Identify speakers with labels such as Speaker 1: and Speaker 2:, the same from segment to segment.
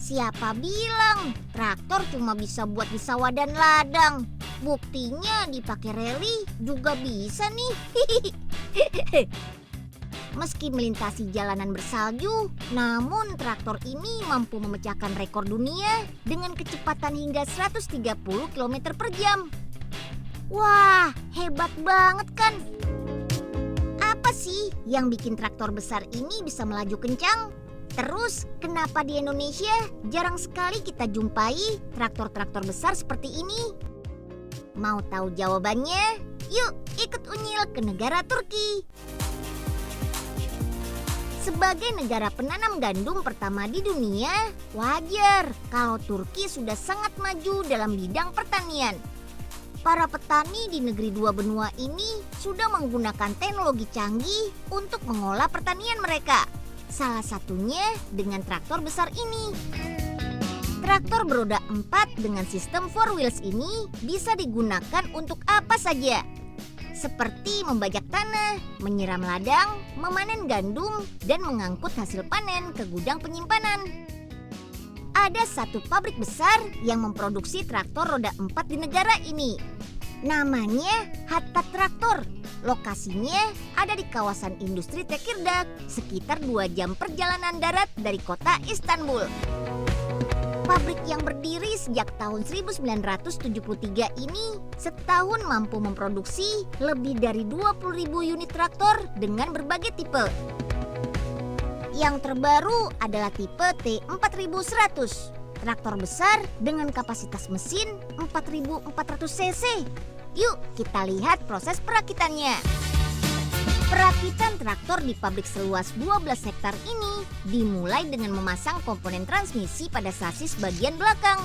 Speaker 1: Siapa bilang traktor cuma bisa buat di sawah dan ladang? Buktinya dipakai reli juga bisa nih. Meski melintasi jalanan bersalju, namun traktor ini mampu memecahkan rekor dunia dengan kecepatan hingga 130 km per jam. Wah, hebat banget kan? Apa sih yang bikin traktor besar ini bisa melaju kencang? Terus, kenapa di Indonesia jarang sekali kita jumpai traktor-traktor besar seperti ini? Mau tahu jawabannya? Yuk, ikut Unyil ke negara Turki. Sebagai negara penanam gandum pertama di dunia, wajar kalau Turki sudah sangat maju dalam bidang pertanian. Para petani di negeri dua benua ini sudah menggunakan teknologi canggih untuk mengolah pertanian mereka. Salah satunya dengan traktor besar ini. Traktor beroda 4 dengan sistem 4 wheels ini bisa digunakan untuk apa saja. Seperti membajak tanah, menyiram ladang, memanen gandum, dan mengangkut hasil panen ke gudang penyimpanan. Ada satu pabrik besar yang memproduksi traktor roda 4 di negara ini. Namanya Hatta Traktor. Lokasinya ada di kawasan industri Tekirdağ, sekitar 2 jam perjalanan darat dari kota Istanbul. Pabrik yang berdiri sejak tahun 1973 ini setahun mampu memproduksi lebih dari 20.000 unit traktor dengan berbagai tipe. Yang terbaru adalah tipe T4100, traktor besar dengan kapasitas mesin 4.400 cc. Yuk kita lihat proses perakitannya. Perakitan traktor di pabrik seluas 12 hektar ini dimulai dengan memasang komponen transmisi pada sasis bagian belakang.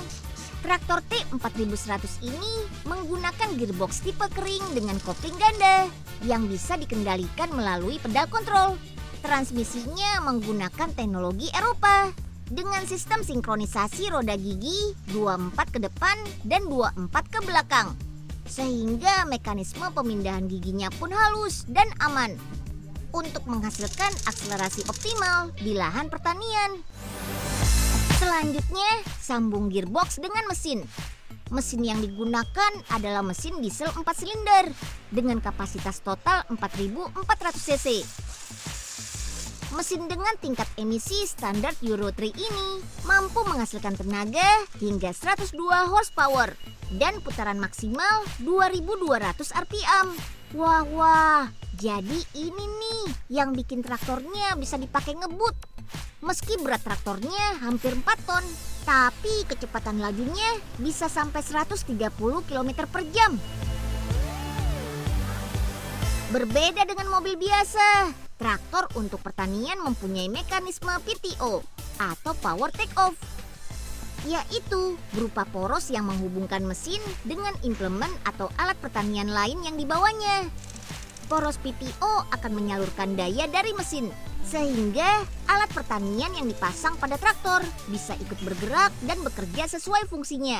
Speaker 1: Traktor T4100 ini menggunakan gearbox tipe kering dengan kopling ganda yang bisa dikendalikan melalui pedal kontrol. Transmisinya menggunakan teknologi Eropa dengan sistem sinkronisasi roda gigi 24 ke depan dan 24 ke belakang. Sehingga mekanisme pemindahan giginya pun halus dan aman untuk menghasilkan akselerasi optimal di lahan pertanian. Selanjutnya, sambung gearbox dengan mesin. Mesin yang digunakan adalah mesin diesel 4 silinder dengan kapasitas total 4.400 cc. Mesin dengan tingkat emisi standar Euro 3 ini mampu menghasilkan tenaga hingga 102 horsepower dan putaran maksimal 2.200 rpm. Wah, jadi ini nih yang bikin traktornya bisa dipakai ngebut. Meski berat traktornya hampir 4 ton, tapi kecepatan lajunya bisa sampai 130 km per jam. Berbeda dengan mobil biasa, traktor untuk pertanian mempunyai mekanisme PTO atau power take off, yaitu berupa poros yang menghubungkan mesin dengan implemen atau alat pertanian lain yang dibawanya. Poros PTO akan menyalurkan daya dari mesin, sehingga alat pertanian yang dipasang pada traktor bisa ikut bergerak dan bekerja sesuai fungsinya.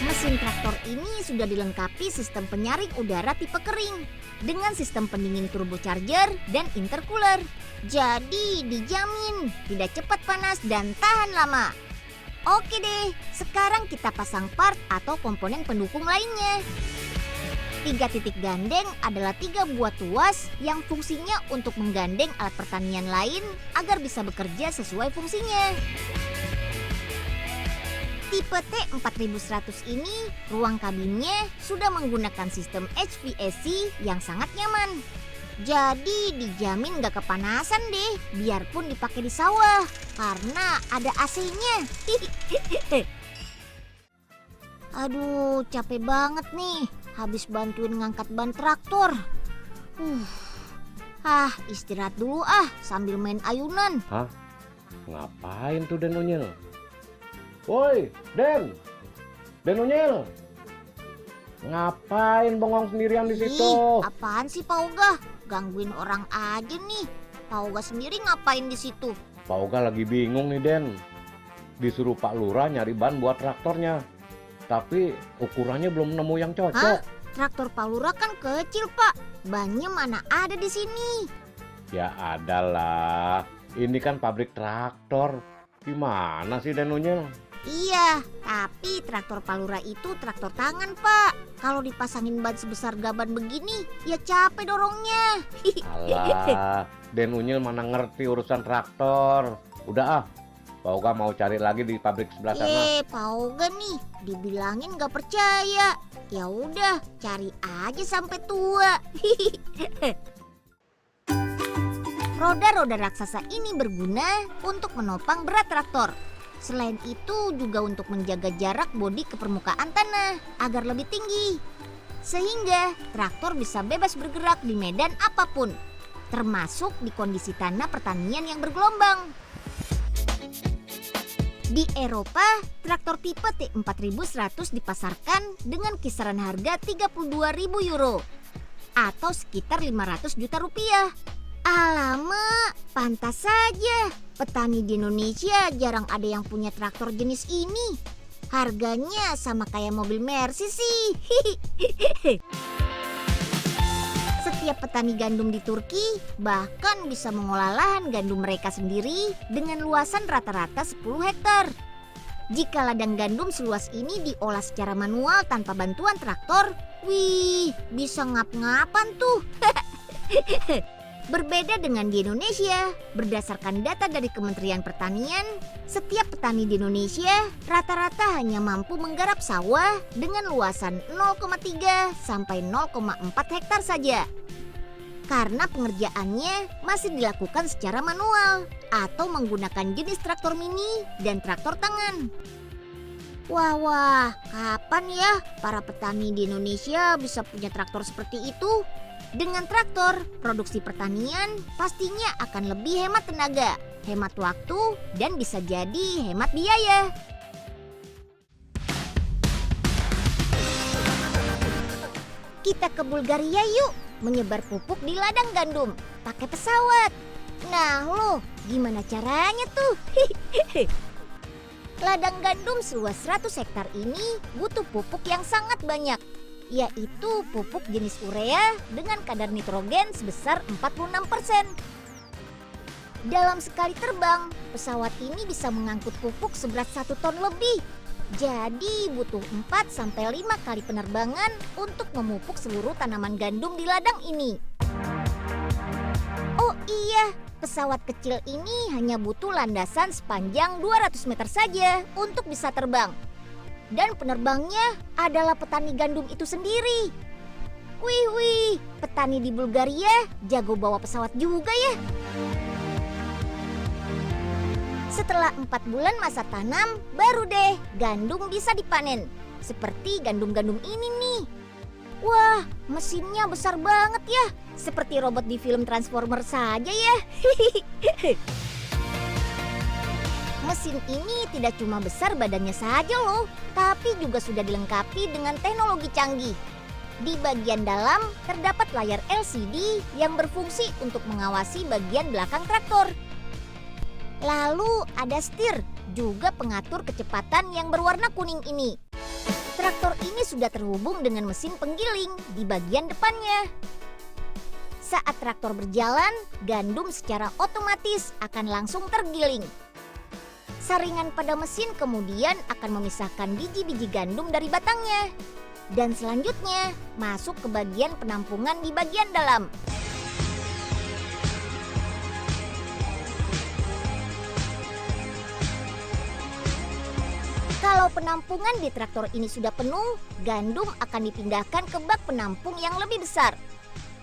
Speaker 1: Mesin traktor ini sudah dilengkapi sistem penyaring udara tipe kering dengan sistem pendingin turbocharger dan intercooler. Jadi dijamin tidak cepat panas dan tahan lama. Oke deh, sekarang kita pasang part atau komponen pendukung lainnya. 3 titik gandeng adalah 3 buah tuas yang fungsinya untuk menggandeng alat pertanian lain agar bisa bekerja sesuai fungsinya. Tipe T4100 ini, ruang kabinnya sudah menggunakan sistem HVAC yang sangat nyaman. Jadi dijamin gak kepanasan deh, biarpun dipakai di sawah, karena ada AC-nya. Aduh, capek banget nih, habis bantuin ngangkat ban traktor. Istirahat dulu sambil main ayunan.
Speaker 2: Hah? Ngapain tuh Den Unyil? Woi, Den Unyil. Ngapain bengong sendirian di situ?
Speaker 1: Apaan sih Pak Oga? Gangguin orang aja nih. Pak Oga sendiri ngapain di situ?
Speaker 2: Pak Oga lagi bingung nih Den. Disuruh Pak Lurah nyari ban buat traktornya. Tapi ukurannya belum nemu yang cocok.
Speaker 1: Traktor Pak Lurah kan kecil Pak. Bannya mana ada di sini?
Speaker 2: Ya adalah. Ini kan pabrik traktor. Gimana sih Den Unyil?
Speaker 1: Iya, tapi traktor Palura itu traktor tangan, Pak. Kalau dipasangin ban sebesar gaban begini, ya capek dorongnya.
Speaker 2: Alah, Den Unyil mana ngerti urusan traktor. Udah ah, Pauga mau cari lagi di pabrik sebelah sana.
Speaker 1: Pak Oga nih, dibilangin gak percaya. Ya udah, cari aja sampai tua. Roda-roda raksasa ini berguna untuk menopang berat traktor. Selain itu juga untuk menjaga jarak bodi ke permukaan tanah agar lebih tinggi. Sehingga traktor bisa bebas bergerak di medan apapun, termasuk di kondisi tanah pertanian yang bergelombang. Di Eropa, traktor tipe T4100 dipasarkan dengan kisaran harga 32.000 euro atau sekitar 500 juta rupiah. Alamak, pantas saja petani di Indonesia jarang ada yang punya traktor jenis ini. Harganya sama kayak mobil Mercy sih. Setiap petani gandum di Turki bahkan bisa mengolah lahan gandum mereka sendiri dengan luasan rata-rata 10 hektar. Jika ladang gandum seluas ini diolah secara manual tanpa bantuan traktor, wih, bisa ngap-ngapan tuh. Berbeda dengan di Indonesia, berdasarkan data dari Kementerian Pertanian, setiap petani di Indonesia rata-rata hanya mampu menggarap sawah dengan luasan 0,3 sampai 0,4 hektar saja. Karena pengerjaannya masih dilakukan secara manual atau menggunakan jenis traktor mini dan traktor tangan. Wah, kapan ya para petani di Indonesia bisa punya traktor seperti itu? Dengan traktor, produksi pertanian pastinya akan lebih hemat tenaga, hemat waktu, dan bisa jadi hemat biaya. Kita ke Bulgaria yuk, menyebar pupuk di ladang gandum pakai pesawat. Nah lo, gimana caranya tuh? Ladang gandum seluas 100 hektar ini butuh pupuk yang sangat banyak, yaitu pupuk jenis urea dengan kadar nitrogen sebesar 46%. Dalam sekali terbang, pesawat ini bisa mengangkut pupuk seberat 1 ton lebih. Jadi butuh 4-5 kali penerbangan untuk memupuk seluruh tanaman gandum di ladang ini. Oh iya, pesawat kecil ini hanya butuh landasan sepanjang 200 meter saja untuk bisa terbang. Dan penerbangnya adalah petani gandum itu sendiri. Wih, petani di Bulgaria jago bawa pesawat juga ya. Setelah 4 bulan masa tanam, baru deh gandum bisa dipanen. Seperti gandum-gandum ini nih. Wah, mesinnya besar banget ya. Seperti robot di film Transformer saja ya. Mesin ini tidak cuma besar badannya saja loh, tapi juga sudah dilengkapi dengan teknologi canggih. Di bagian dalam terdapat layar LCD yang berfungsi untuk mengawasi bagian belakang traktor. Lalu ada setir, juga pengatur kecepatan yang berwarna kuning ini. Traktor ini sudah terhubung dengan mesin penggiling di bagian depannya. Saat traktor berjalan, gandum secara otomatis akan langsung tergiling. Saringan pada mesin kemudian akan memisahkan biji-biji gandum dari batangnya. Dan selanjutnya masuk ke bagian penampungan di bagian dalam. Kalau penampungan di traktor ini sudah penuh, gandum akan dipindahkan ke bak penampung yang lebih besar.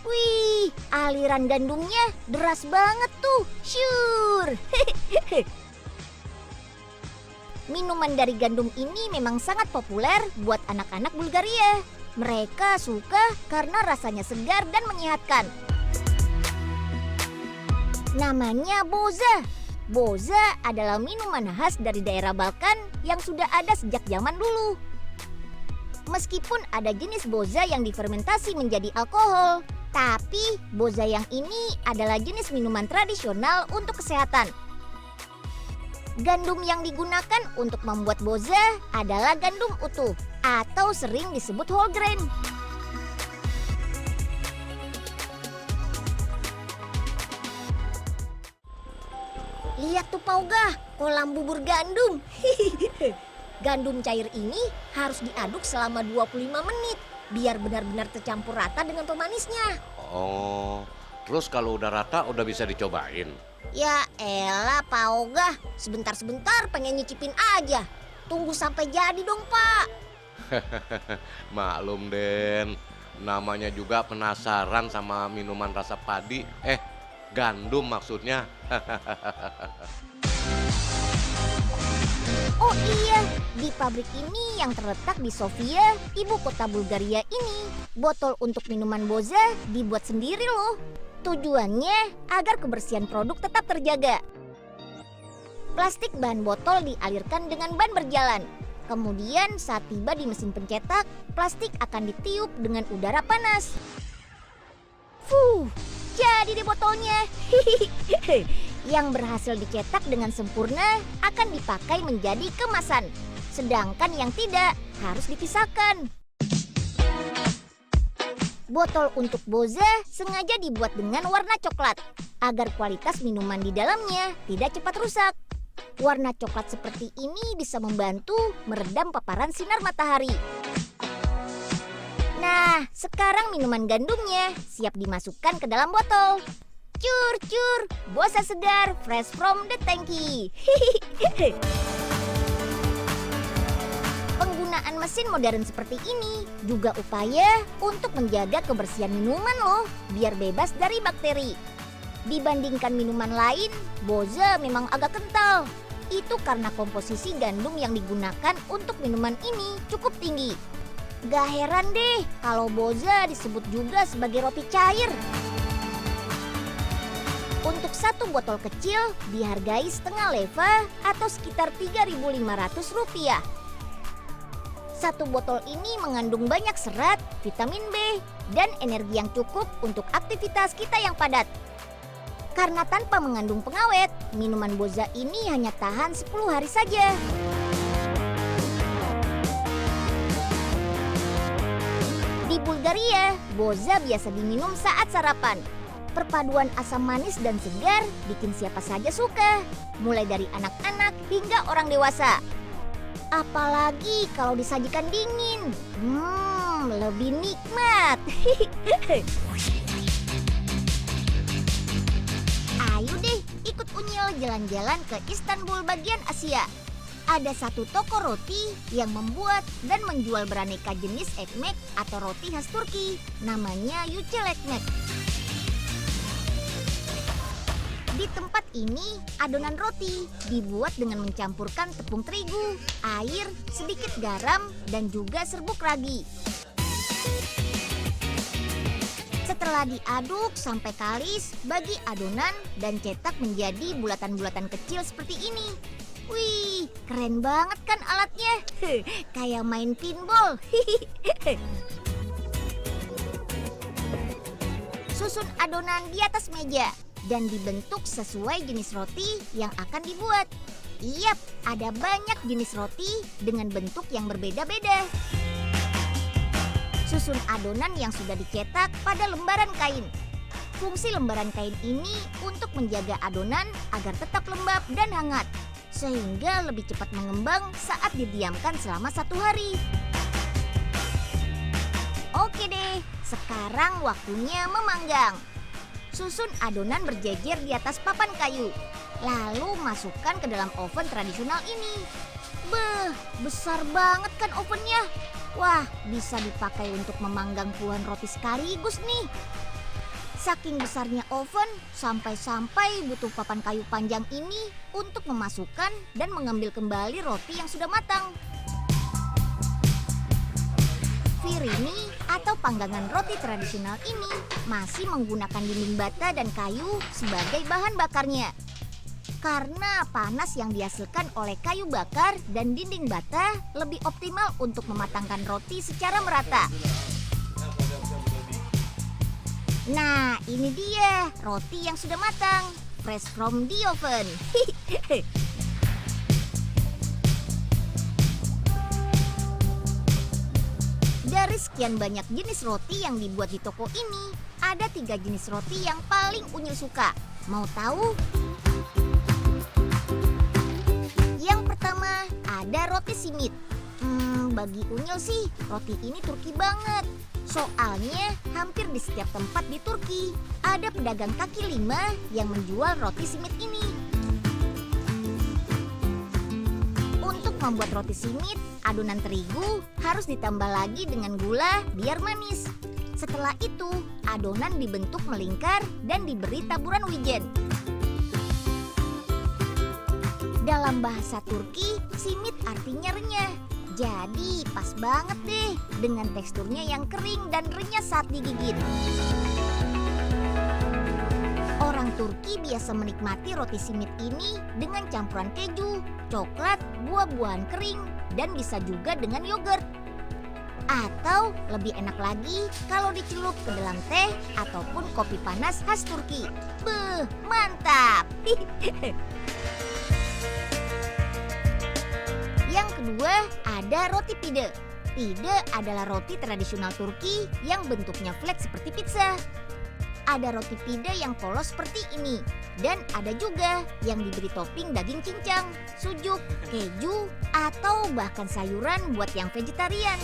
Speaker 1: Wih, aliran gandumnya deras banget tuh, syur. Minuman dari gandum ini memang sangat populer buat anak-anak Bulgaria. Mereka suka karena rasanya segar dan menyehatkan. Namanya boza. Boza adalah minuman khas dari daerah Balkan yang sudah ada sejak zaman dulu. Meskipun ada jenis boza yang difermentasi menjadi alkohol, tapi boza yang ini adalah jenis minuman tradisional untuk kesehatan. Gandum yang digunakan untuk membuat boza adalah gandum utuh atau sering disebut whole grain. Lihat tuh Pauga, kolam bubur gandum. Gandum cair ini harus diaduk selama 25 menit biar benar-benar tercampur rata dengan pemanisnya.
Speaker 2: Oh, terus kalau udah rata udah bisa dicobain.
Speaker 1: Ya elah Pak Ogah, sebentar-sebentar pengen nyicipin aja. Tunggu sampai jadi dong Pak.
Speaker 2: Maklum Den, namanya juga penasaran sama minuman rasa padi. Gandum maksudnya.
Speaker 1: Oh iya, di pabrik ini yang terletak di Sofia, ibu kota Bulgaria ini, botol untuk minuman Boza dibuat sendiri loh. Tujuannya agar kebersihan produk tetap terjaga. Plastik bahan botol dialirkan dengan ban berjalan. Kemudian saat tiba di mesin pencetak, plastik akan ditiup dengan udara panas. Jadi deh botolnya. Yang berhasil dicetak dengan sempurna akan dipakai menjadi kemasan. Sedangkan yang tidak harus dipisahkan. Botol untuk Boza sengaja dibuat dengan warna coklat agar kualitas minuman di dalamnya tidak cepat rusak. Warna coklat seperti ini bisa membantu meredam paparan sinar matahari. Nah, sekarang minuman gandumnya siap dimasukkan ke dalam botol. Cur, cur, Boza segar, fresh from the tanki. Penggunaan mesin modern seperti ini juga upaya untuk menjaga kebersihan minuman loh, biar bebas dari bakteri. Dibandingkan minuman lain, Boza memang agak kental. Itu karena komposisi gandum yang digunakan untuk minuman ini cukup tinggi. Gak heran deh kalau Boza disebut juga sebagai roti cair. Untuk satu botol kecil dihargai setengah leva atau sekitar Rp3.500. Satu botol ini mengandung banyak serat, vitamin B, dan energi yang cukup untuk aktivitas kita yang padat. Karena tanpa mengandung pengawet, minuman Boza ini hanya tahan 10 hari saja. Di Bulgaria, Boza biasa diminum saat sarapan. Perpaduan asam manis dan segar bikin siapa saja suka, mulai dari anak-anak hingga orang dewasa. Apalagi kalau disajikan dingin, lebih nikmat. Ayo deh, ikut Unyil jalan-jalan ke Istanbul bagian Asia. Ada satu toko roti yang membuat dan menjual beraneka jenis ekmek atau roti khas Turki, namanya Yücel Ekmek. Di tempat ini, adonan roti dibuat dengan mencampurkan tepung terigu, air, sedikit garam, dan juga serbuk ragi. Setelah diaduk sampai kalis, bagi adonan dan cetak menjadi bulatan-bulatan kecil seperti ini. Wih, keren banget kan alatnya? Kayak main pinball. Susun adonan di atas meja dan dibentuk sesuai jenis roti yang akan dibuat. Yap, ada banyak jenis roti dengan bentuk yang berbeda-beda. Susun adonan yang sudah dicetak pada lembaran kain. Fungsi lembaran kain ini untuk menjaga adonan agar tetap lembab dan hangat, sehingga lebih cepat mengembang saat didiamkan selama 1 hari. Oke deh, sekarang waktunya memanggang. Susun adonan berjejer di atas papan kayu, lalu masukkan ke dalam oven tradisional ini. Besar banget kan ovennya? Wah, bisa dipakai untuk memanggang puluhan roti sekaligus nih. Saking besarnya oven, sampai-sampai butuh papan kayu panjang ini untuk memasukkan dan mengambil kembali roti yang sudah matang. Virini atau panggangan roti tradisional ini masih menggunakan dinding bata dan kayu sebagai bahan bakarnya. Karena panas yang dihasilkan oleh kayu bakar dan dinding bata lebih optimal untuk mematangkan roti secara merata. Nah, ini dia roti yang sudah matang, fresh from the oven. Dari sekian banyak jenis roti yang dibuat di toko ini, ada 3 jenis roti yang paling Unyil suka. Mau tahu? pertama ada roti simit. Bagi Unyil sih roti ini Turki banget. Soalnya hampir di setiap tempat di Turki ada pedagang kaki lima yang menjual roti simit ini. Untuk membuat roti simit, adonan terigu harus ditambah lagi dengan gula biar manis. Setelah itu, adonan dibentuk melingkar dan diberi taburan wijen. Dalam bahasa Turki, simit artinya renyah. Jadi pas banget deh dengan teksturnya yang kering dan renyah saat digigit. Orang Turki biasa menikmati roti simit ini dengan campuran keju, coklat, buah-buahan kering, dan bisa juga dengan yogurt. Atau lebih enak lagi kalau dicelup ke dalam teh ataupun kopi panas khas Turki. Beuh, mantap! Yang kedua ada roti pide. Pide adalah roti tradisional Turki yang bentuknya flat seperti pizza. Ada roti pide yang polos seperti ini. Dan ada juga yang diberi topping daging cincang, sujuk, keju, atau bahkan sayuran buat yang vegetarian.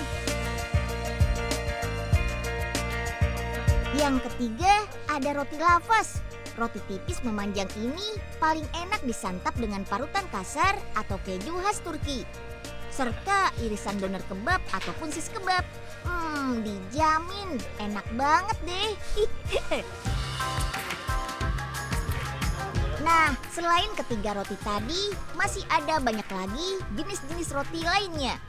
Speaker 1: Yang ketiga ada roti lavas. Roti tipis memanjang ini paling enak disantap dengan parutan kasar atau keju khas Turki. Serta irisan doner kebab ataupun sis kebab. Dijamin enak banget deh. Nah, selain ketiga roti tadi, masih ada banyak lagi jenis-jenis roti lainnya.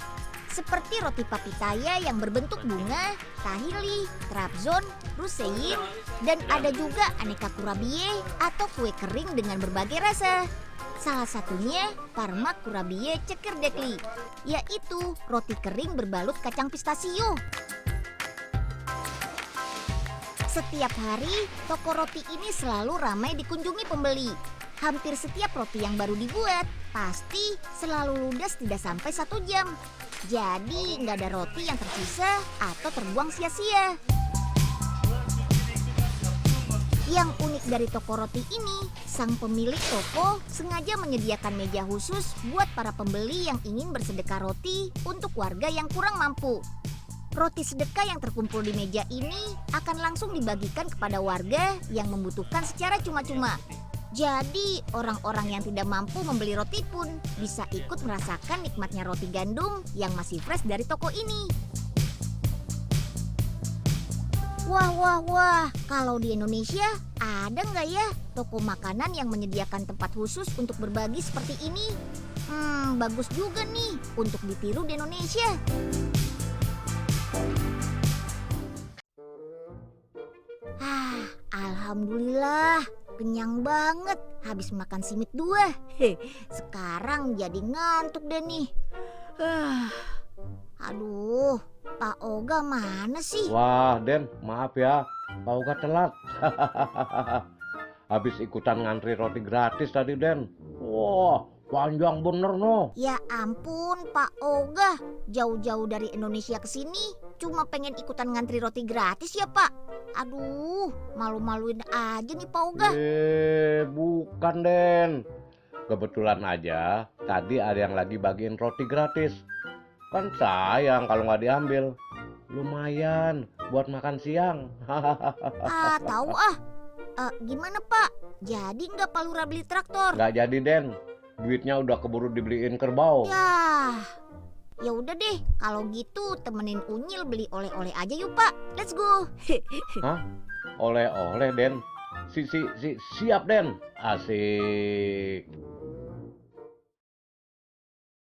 Speaker 1: Seperti roti papitaya yang berbentuk bunga, tahili, trabzon, ruseyin, dan ada juga aneka kurabiye atau kue kering dengan berbagai rasa. Salah satunya parmak kurabiye çekirdekli, yaitu roti kering berbalut kacang pistasiu. Setiap hari, toko roti ini selalu ramai dikunjungi pembeli. Hampir setiap roti yang baru dibuat, pasti selalu ludes tidak sampai 1 jam. Jadi nggak ada roti yang tersisa atau terbuang sia-sia. Yang unik dari toko roti ini, sang pemilik toko sengaja menyediakan meja khusus buat para pembeli yang ingin bersedekah roti untuk warga yang kurang mampu. Roti sedekah yang terkumpul di meja ini akan langsung dibagikan kepada warga yang membutuhkan secara cuma-cuma. Jadi, orang-orang yang tidak mampu membeli roti pun bisa ikut merasakan nikmatnya roti gandum yang masih fresh dari toko ini. Wah, kalau di Indonesia ada nggak ya toko makanan yang menyediakan tempat khusus untuk berbagi seperti ini? Bagus juga nih untuk ditiru di Indonesia. Alhamdulillah, kenyang banget habis makan simit 2. Sekarang jadi ngantuk deh nih. Aduh, Pak Oga mana sih?
Speaker 2: Wah, Den, maaf ya, Pak Oga telat. Habis ikutan ngantri roti gratis tadi, Den. Wah, panjang bener no.
Speaker 1: Ya ampun, Pak Oga. Jauh-jauh dari Indonesia ke sini cuma pengen ikutan ngantri roti gratis ya, Pak? Aduh, malu-maluin aja nih Pak Oga.
Speaker 2: Bukan, Den. Kebetulan aja tadi ada yang lagi bagiin roti gratis. Kan sayang kalau nggak diambil. Lumayan buat makan siang.
Speaker 1: Tahu gimana Pak? Jadi nggak Pak Lurah beli traktor?
Speaker 2: Nggak jadi, Den. Duitnya udah keburu dibeliin kerbau.
Speaker 1: Ya udah deh, kalau gitu temenin Unyil beli oleh-oleh aja yuk Pak. Let's go.
Speaker 2: Hah? Oleh-oleh, Den? Siap, Den. Asik.